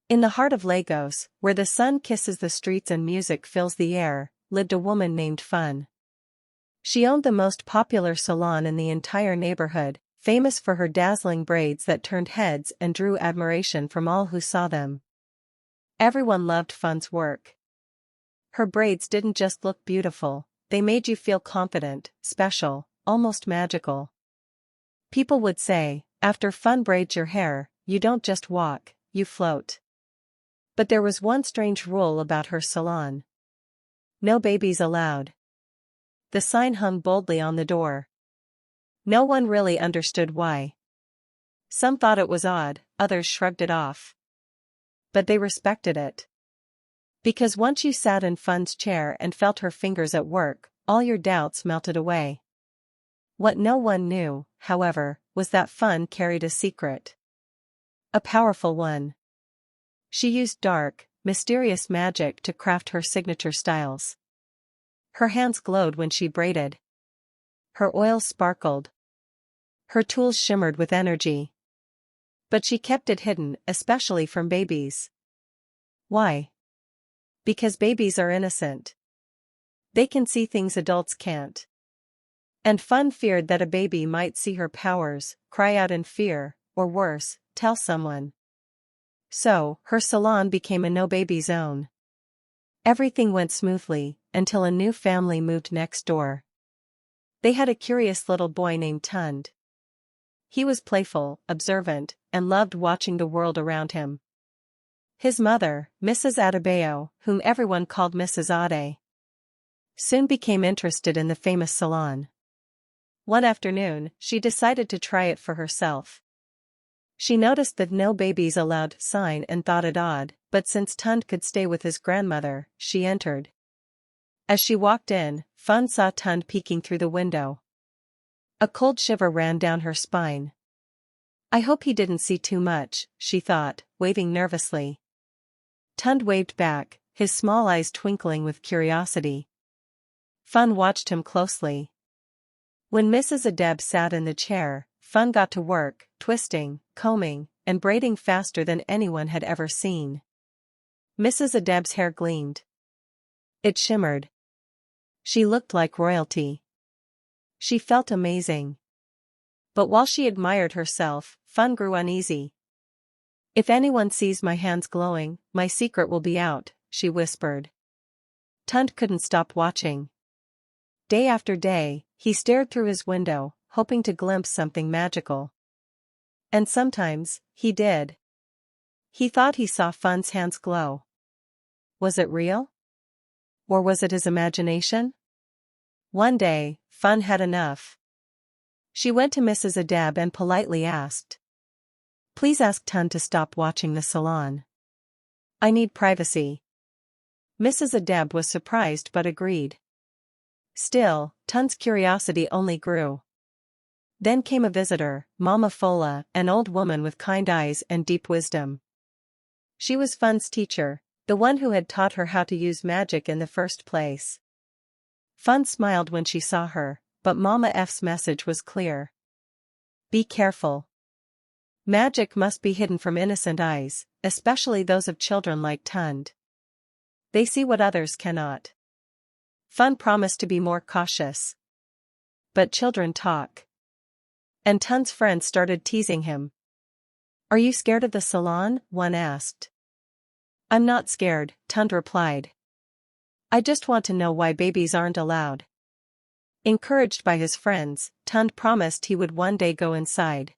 In the heart of Lagos, where the sun kisses the streets and music fills the air, lived a woman named Fun. She owned the most popular salon in the entire neighborhood, famous for her dazzling braids that turned heads and drew admiration from all who saw them. Everyone loved Fun's work. Her braids didn't just look beautiful, they made you feel confident, special, almost magical. People would say, after Fun braids your hair, you don't just walk, you float. But there was one strange rule about her salon. No babies allowed. The sign hung boldly on the door. No one really understood why. Some thought it was odd, others shrugged it off. But they respected it. Because once you sat in Fun's chair and felt her fingers at work, all your doubts melted away. What no one knew, however, was that Fun carried a secret. A powerful one. She used dark, mysterious magic to craft her signature styles. Her hands glowed when she braided. Her oils sparkled. Her tools shimmered with energy. But she kept it hidden, especially from babies. Why? Because babies are innocent. They can see things adults can't. And Fun feared that a baby might see her powers, cry out in fear, or worse, tell someone. So, her salon became a no-baby zone. Everything went smoothly, until a new family moved next door. They had a curious little boy named Tunde. He was playful, observant, and loved watching the world around him. His mother, Mrs. Adebayo, whom everyone called Mrs. Ade, soon became interested in the famous salon. One afternoon, she decided to try it for herself. She noticed the "no babies allowed" sign and thought it odd, but since Tunde could stay with his grandmother, she entered. As she walked in, Fun saw Tunde peeking through the window. A cold shiver ran down her spine. I hope he didn't see too much, she thought, waving nervously. Tunde waved back, his small eyes twinkling with curiosity. Fun watched him closely. When Mrs. Adeb sat in the chair, Fun got to work, twisting, combing, and braiding faster than anyone had ever seen. Mrs. Adeb's hair gleamed. It shimmered. She looked like royalty. She felt amazing. But while she admired herself, Fun grew uneasy. If anyone sees my hands glowing, my secret will be out, she whispered. Tunde couldn't stop watching. Day after day, he stared through his window, hoping to glimpse something magical. And sometimes, he did. He thought he saw Fun's hands glow. Was it real? Or was it his imagination? One day, Fun had enough. She went to Mrs. Adeb and politely asked, "Please ask Tunde to stop watching the salon. I need privacy." Mrs. Adeb was surprised but agreed. Still, Tunde's curiosity only grew. Then came a visitor, Mama Fola, an old woman with kind eyes and deep wisdom. She was Fun's teacher, the one who had taught her how to use magic in the first place. Fun smiled when she saw her, but Mama F's message was clear. Be careful. Magic must be hidden from innocent eyes, especially those of children like Tunde. They see what others cannot. Fun promised to be more cautious. But children talk. And Tunde's friends started teasing him. Are you scared of the salon? One asked. I'm not scared, Tunde replied. I just want to know why babies aren't allowed. Encouraged by his friends, Tunde promised he would one day go inside.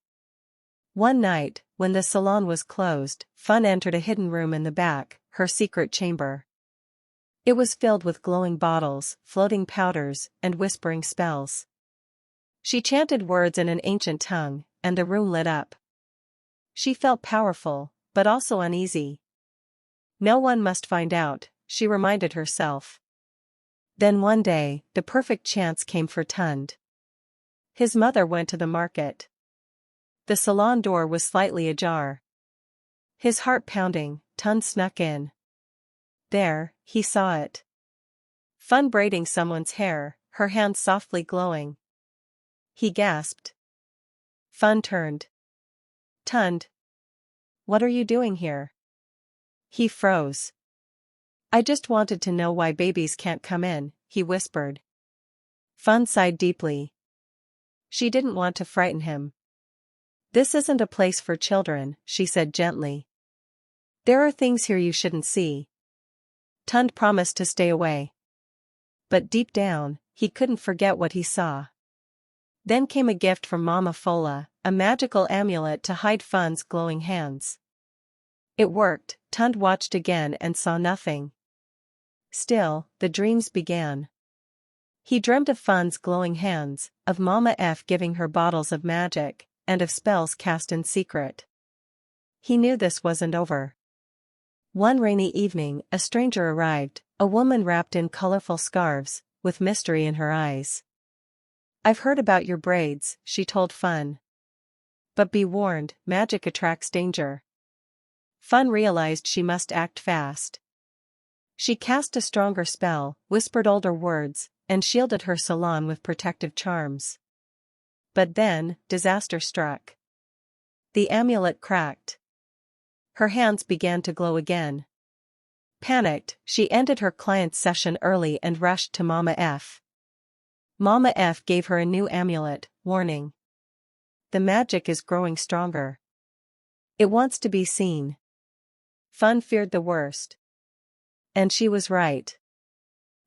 One night, when the salon was closed, Fun entered a hidden room in the back, her secret chamber. It was filled with glowing bottles, floating powders, and whispering spells. She chanted words in an ancient tongue, and the room lit up. She felt powerful, but also uneasy. No one must find out, she reminded herself. Then one day, the perfect chance came for Tunde. His mother went to the market. The salon door was slightly ajar. His heart pounding, Tunde snuck in. There, he saw it. Fun braiding someone's hair, her hands softly glowing. He gasped. Fun turned. Tunde. What are you doing here? He froze. I just wanted to know why babies can't come in, he whispered. Fun sighed deeply. She didn't want to frighten him. This isn't a place for children, she said gently. There are things here you shouldn't see. Tunde promised to stay away. But deep down, he couldn't forget what he saw. Then came a gift from Mama Fola, a magical amulet to hide Fun's glowing hands. It worked. Tunde watched again and saw nothing. Still, the dreams began. He dreamt of Fun's glowing hands, of Mama F giving her bottles of magic, and of spells cast in secret. He knew this wasn't over. One rainy evening, a stranger arrived, a woman wrapped in colorful scarves, with mystery in her eyes. I've heard about your braids, she told Fun. But be warned, magic attracts danger. Fun realized she must act fast. She cast a stronger spell, whispered older words, and shielded her salon with protective charms. But then, disaster struck. The amulet cracked. Her hands began to glow again. Panicked, she ended her client's session early and rushed to Mama F. Mama F gave her a new amulet, warning. The magic is growing stronger. It wants to be seen. Fun feared the worst. And she was right.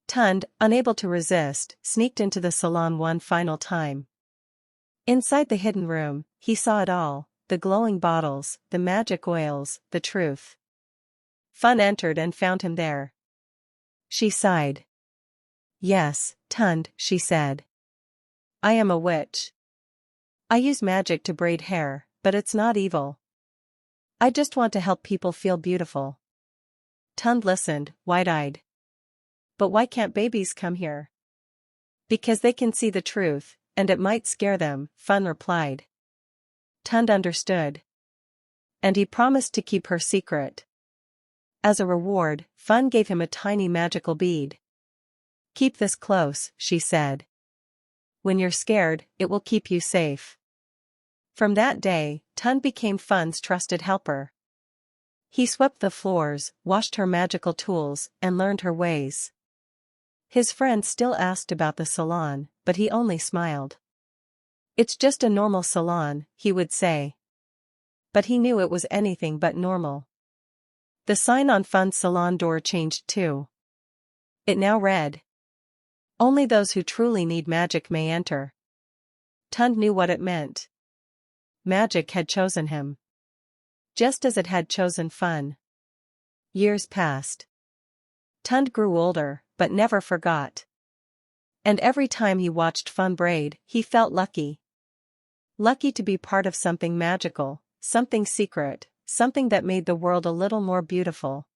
Tunde, unable to resist, sneaked into the salon one final time. Inside the hidden room, he saw it all, the glowing bottles, the magic oils, the truth. Fun entered and found him there. She sighed. Yes, Tunde, she said. I am a witch. I use magic to braid hair, but it's not evil. I just want to help people feel beautiful. Tunde listened, wide-eyed. But why can't babies come here? Because they can see the truth, and it might scare them, Fun replied. Tunde understood. And he promised to keep her secret. As a reward, Fun gave him a tiny magical bead. Keep this close, she said. When you're scared, it will keep you safe. From that day, Tunde became Fun's trusted helper. He swept the floors, washed her magical tools, and learned her ways. His friends still asked about the salon, but he only smiled. It's just a normal salon, he would say. But he knew it was anything but normal. The sign on Fun's salon door changed too. It now read, only those who truly need magic may enter. Tunde knew what it meant. Magic had chosen him. Just as it had chosen Fun. Years passed. Tunde grew older, but never forgot. And every time he watched Fun braid, he felt lucky. Lucky to be part of something magical, something secret, something that made the world a little more beautiful.